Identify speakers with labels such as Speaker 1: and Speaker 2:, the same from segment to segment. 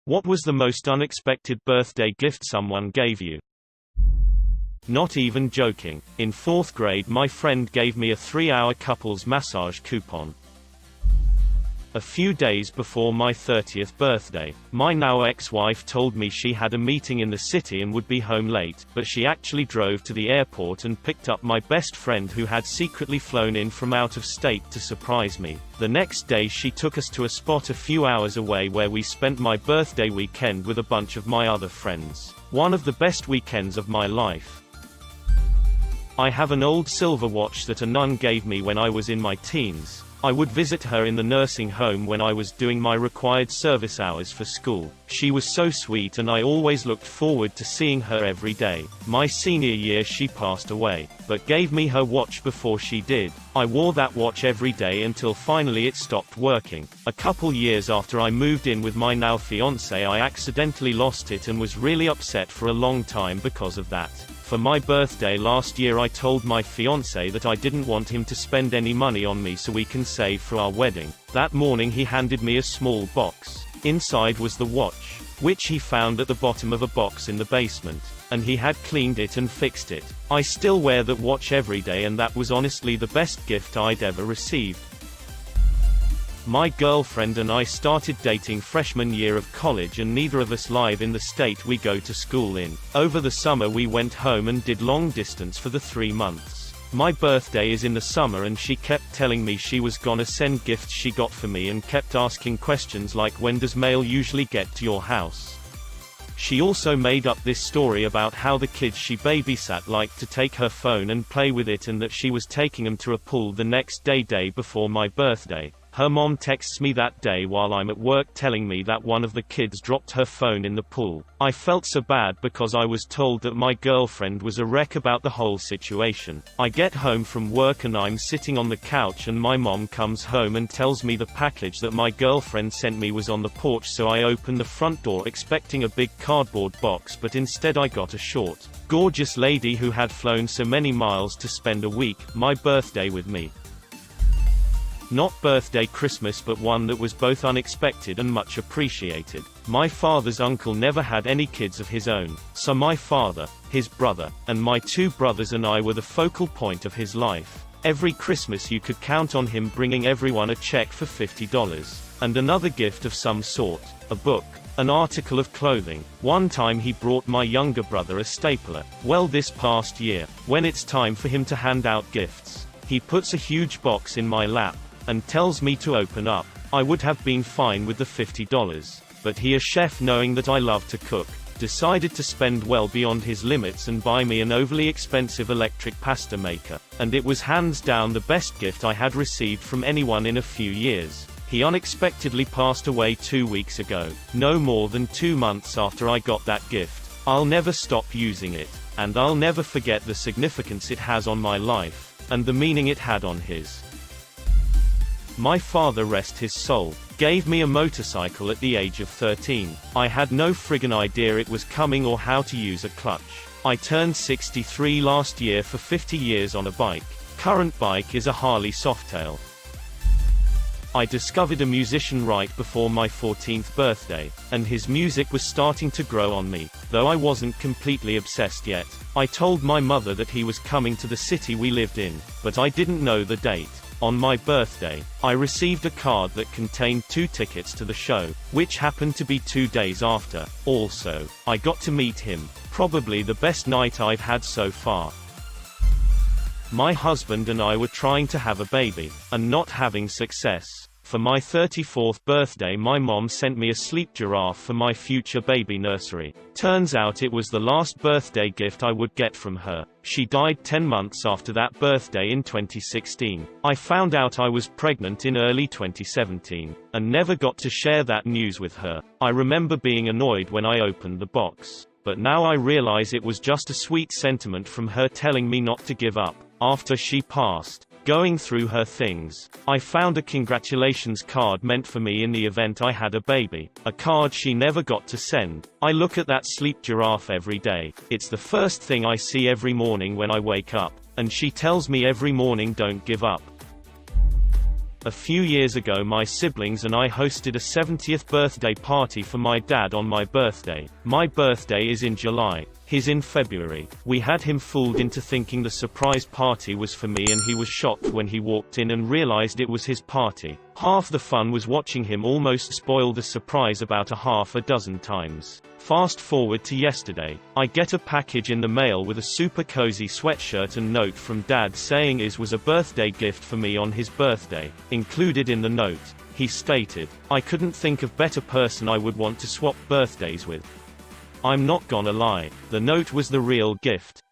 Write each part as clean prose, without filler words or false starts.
Speaker 1: What was the most unexpected birthday gift someone gave you? Not even joking. In 4th grade, my friend gave me a 3-hour couples massage coupon. A few days before my 30th birthday, my now ex-wife told me she had a meeting in the city and would be home late, but she actually drove to the airport and picked up my best friend who had secretly flown in from out of state to surprise me. The next day she took us to a spot a few hours away where we spent my birthday weekend with a bunch of my other friends. One of the best weekends of my life. I have an old silver watch that a nun gave me when I was in my teens. I would visit her in the nursing home when I was doing my required service hours for school. She was so sweet and I always looked forward to seeing her every day. My senior year she passed away, but gave me her watch before she did. I wore that watch every day until finally it stopped working. A couple years after I moved in with my now fiancé, I accidentally lost it and was really upset for a long time because of that. For my birthday last year I told my fiancé that I didn't want him to spend any money on me so we can save for our wedding. That morning he handed me a small box. Inside was the watch, which he found at the bottom of a box in the basement, and he had cleaned it and fixed it. I still wear that watch every day and that was honestly the best gift I'd ever received. My girlfriend and I started dating freshman year of college and neither of us live in the state we go to school in. Over the summer we went home and did long distance for the 3 months. My birthday is in the summer and she kept telling me she was gonna send gifts she got for me and kept asking questions like when does mail usually get to your house. She also made up this story about how the kids she babysat liked to take her phone and play with it and that she was taking them to a pool the next day before my birthday. Her mom texts me that day while I'm at work telling me that one of the kids dropped her phone in the pool. I felt so bad because I was told that my girlfriend was a wreck about the whole situation. I get home from work and I'm sitting on the couch and my mom comes home and tells me the package that my girlfriend sent me was on the porch, so I open the front door expecting a big cardboard box, but instead I got a short, gorgeous lady who had flown so many miles to spend a week, my birthday with me. Not birthday Christmas, but one that was both unexpected and much appreciated. My father's uncle never had any kids of his own, so my father, his brother, and my 2 brothers and I were the focal point of his life. Every Christmas you could count on him bringing everyone a check for $50. And another gift of some sort, a book, an article of clothing. One time he brought my younger brother a stapler. Well, this past year, when it's time for him to hand out gifts, he puts a huge box in my lap and tells me to open up. I would have been fine with the $50, but he, a chef knowing that I love to cook, decided to spend well beyond his limits and buy me an overly expensive electric pasta maker. And it was hands down the best gift I had received from anyone in a few years. He unexpectedly passed away 2 weeks ago, no more than 2 months after I got that gift. I'll never stop using it, and I'll never forget the significance it has on my life, and the meaning it had on his. My father, rest his soul, gave me a motorcycle at the age of 13. I had no friggin' idea it was coming or how to use a clutch. I turned 63 last year for 50 years on a bike. Current bike is a Harley Softail. I discovered a musician right before my 14th birthday, and his music was starting to grow on me, though I wasn't completely obsessed yet. I told my mother that he was coming to the city we lived in, but I didn't know the date. On my birthday, I received a card that contained 2 tickets to the show, which happened to be 2 days after. Also, I got to meet him, probably the best night I've had so far. My husband and I were trying to have a baby, and not having success. For my 34th birthday my mom sent me a sleep giraffe for my future baby nursery. Turns out it was the last birthday gift I would get from her. She died 10 months after that birthday in 2016. I found out I was pregnant in early 2017, and never got to share that news with her. I remember being annoyed when I opened the box, but now I realize it was just a sweet sentiment from her telling me not to give up. After she passed, going through her things, I found a congratulations card meant for me in the event I had a baby, a card she never got to send. I look at that sleep giraffe every day. It's the first thing I see every morning when I wake up, and she tells me every morning, don't give up. A few years ago my siblings and I hosted a 70th birthday party for my dad on my birthday. My birthday is in July. His in February. We had him fooled into thinking the surprise party was for me, and he was shocked when he walked in and realized it was his party. Half the fun was watching him almost spoil the surprise about a half a dozen times. Fast forward to yesterday. I get a package in the mail with a super cozy sweatshirt and note from Dad saying it was a birthday gift for me on his birthday. Included in the note, he stated, "I couldn't think of better person I would want to swap birthdays with." I'm not gonna lie, the note was the real gift.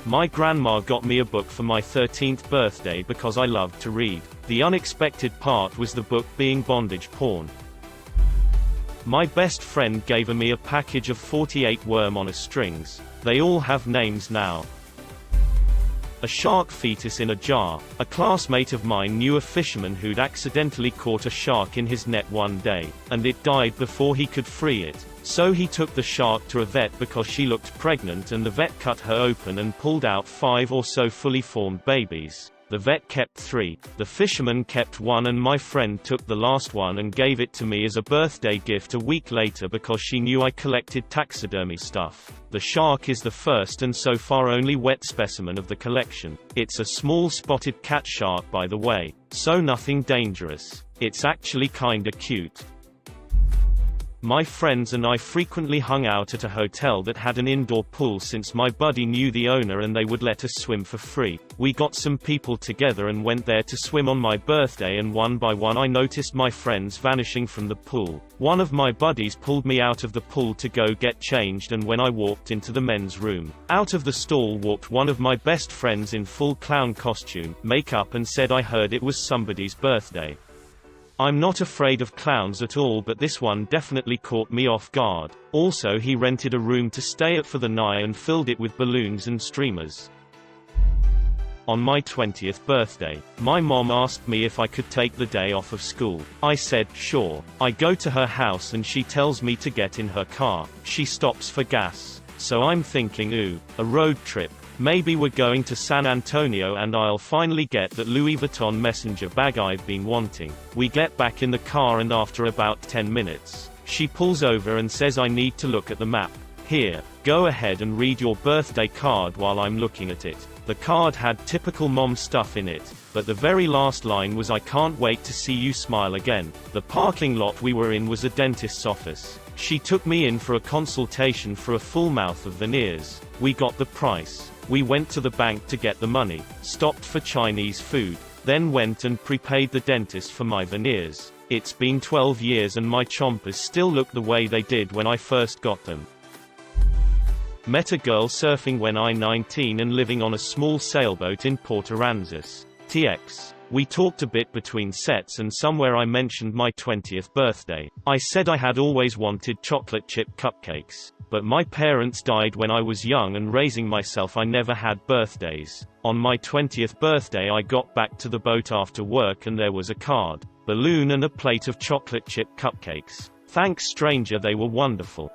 Speaker 1: My grandma got me a book for my 13th birthday because I loved to read. The unexpected part was the book being bondage porn. My best friend gave me a package of 48 worm on a strings. They all have names now. A shark fetus in a jar. A classmate of mine knew a fisherman who'd accidentally caught a shark in his net one day, and it died before he could free it. So he took the shark to a vet because she looked pregnant, and the vet cut her open and pulled out 5 or so fully formed babies. The vet kept 3, the fisherman kept 1, and my friend took the last one and gave it to me as a birthday gift a week later because she knew I collected taxidermy stuff. The shark is the first and so far only wet specimen of the collection. It's a small spotted cat shark, by the way, so nothing dangerous. It's actually kinda cute. My friends and I frequently hung out at a hotel that had an indoor pool since my buddy knew the owner and they would let us swim for free. We got some people together and went there to swim on my birthday, and one by one I noticed my friends vanishing from the pool. One of my buddies pulled me out of the pool to go get changed, and when I walked into the men's room, out of the stall walked one of my best friends in full clown costume, makeup, and said I heard it was somebody's birthday. I'm not afraid of clowns at all, but this one definitely caught me off guard. Also, he rented a room to stay at for the night and filled it with balloons and streamers. On my 20th birthday, my mom asked me if I could take the day off of school. I said, sure. I go to her house and she tells me to get in her car. She stops for gas. So I'm thinking, ooh, a road trip. Maybe we're going to San Antonio and I'll finally get that Louis Vuitton messenger bag I've been wanting. We get back in the car and after about 10 minutes, she pulls over and says I need to look at the map. Here, go ahead and read your birthday card while I'm looking at it. The card had typical mom stuff in it, but the very last line was, "I can't wait to see you smile again." The parking lot we were in was a dentist's office. She took me in for a consultation for a full mouth of veneers. We got the price. We went to the bank to get the money, stopped for Chinese food, then went and prepaid the dentist for my veneers. It's been 12 years and my chompers still look the way they did when I first got them. Met a girl surfing when I 19 and living on a small sailboat in Port Aransas, TX. We talked a bit between sets and somewhere I mentioned my 20th birthday. I said I had always wanted chocolate chip cupcakes, but my parents died when I was young and raising myself I never had birthdays. On my 20th birthday I got back to the boat after work and there was a card, balloon and a plate of chocolate chip cupcakes. Thanks stranger, they were wonderful.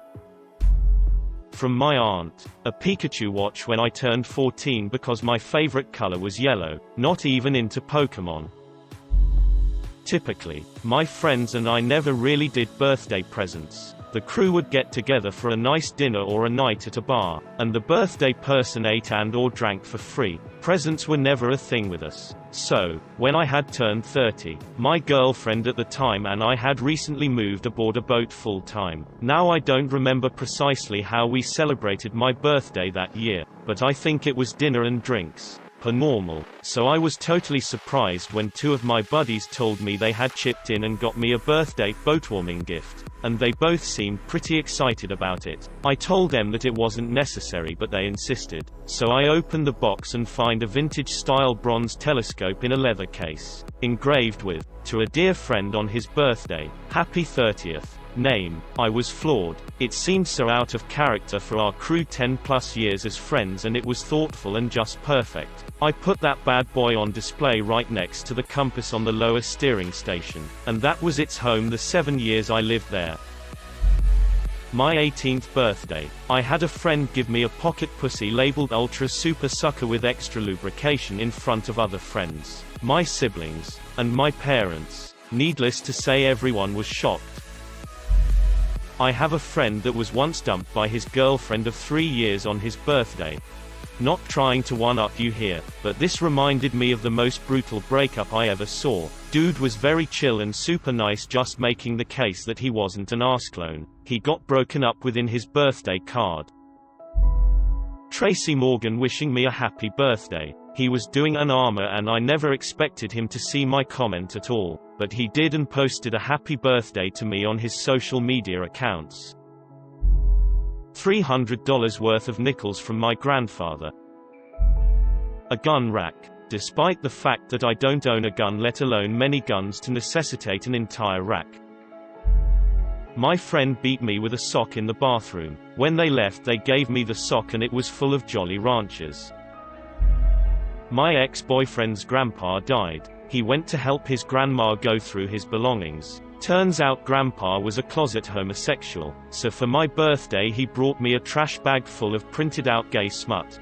Speaker 1: From my aunt, a Pikachu watch when I turned 14 because my favorite color was yellow, not even into Pokemon. Typically, my friends and I never really did birthday presents. The crew would get together for a nice dinner or a night at a bar, and the birthday person ate and/or drank for free. Presents were never a thing with us. So, when I had turned 30, my girlfriend at the time and I had recently moved aboard a boat full-time. Now I don't remember precisely how we celebrated my birthday that year, but I think it was dinner and drinks. Per normal. So I was totally surprised when 2 of my buddies told me they had chipped in and got me a birthday boatwarming gift, and they both seemed pretty excited about it. I told them that it wasn't necessary, but they insisted. So I opened the box and find a vintage-style bronze telescope in a leather case, engraved with, "To a dear friend on his birthday, happy 30th. Name." I was floored. It seemed so out of character for our crew 10+ years as friends, and it was thoughtful and just perfect. I put that bad boy on display right next to the compass on the lower steering station, and that was its home the 7 years I lived there. My 18th birthday. I had a friend give me a pocket pussy labeled Ultra Super Sucker with extra lubrication in front of other friends, my siblings, and my parents. Needless to say, everyone was shocked. I have a friend that was once dumped by his girlfriend of 3 years on his birthday. Not trying to one-up you here, but this reminded me of the most brutal breakup I ever saw. Dude was very chill and super nice, just making the case that he wasn't an arseclone. He got broken up with in his birthday card. Tracy Morgan wishing me a happy birthday. He was doing an armor and I never expected him to see my comment at all, but he did and posted a happy birthday to me on his social media accounts. $300 worth of nickels from my grandfather. A gun rack. Despite the fact that I don't own a gun, let alone many guns to necessitate an entire rack. My friend beat me with a sock in the bathroom. When they left, they gave me the sock and it was full of Jolly Ranchers. My ex-boyfriend's grandpa died. He went to help his grandma go through his belongings. Turns out grandpa was a closet homosexual, so for my birthday he brought me a trash bag full of printed out gay smut.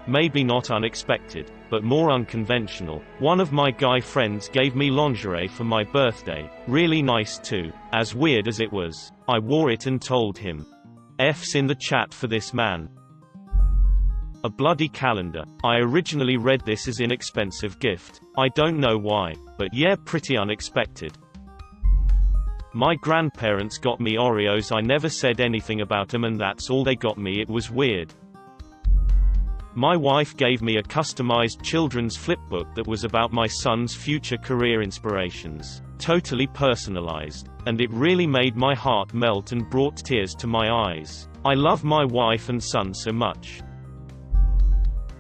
Speaker 1: Maybe not unexpected, but more unconventional. One of my guy friends gave me lingerie for my birthday. Really nice too. As weird as it was, I wore it and told him. F's in the chat for this man. A bloody calendar. I originally read this as inexpensive gift. I don't know why, but yeah, pretty unexpected. My grandparents got me Oreos. I never said anything about them and that's all they got me. It was weird. My wife gave me a customized children's flipbook that was about my son's future career inspirations. Totally personalized. And it really made my heart melt and brought tears to my eyes. I love my wife and son so much.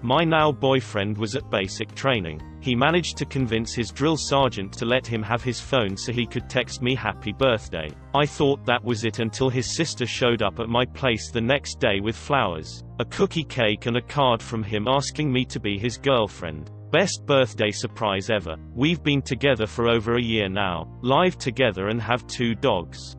Speaker 1: My now boyfriend was at basic training. He managed to convince his drill sergeant to let him have his phone so he could text me happy birthday. I thought that was it until his sister showed up at my place the next day with flowers, a cookie cake and a card from him asking me to be his girlfriend. Best birthday surprise ever. We've been together for over a year now, live together and have 2 dogs.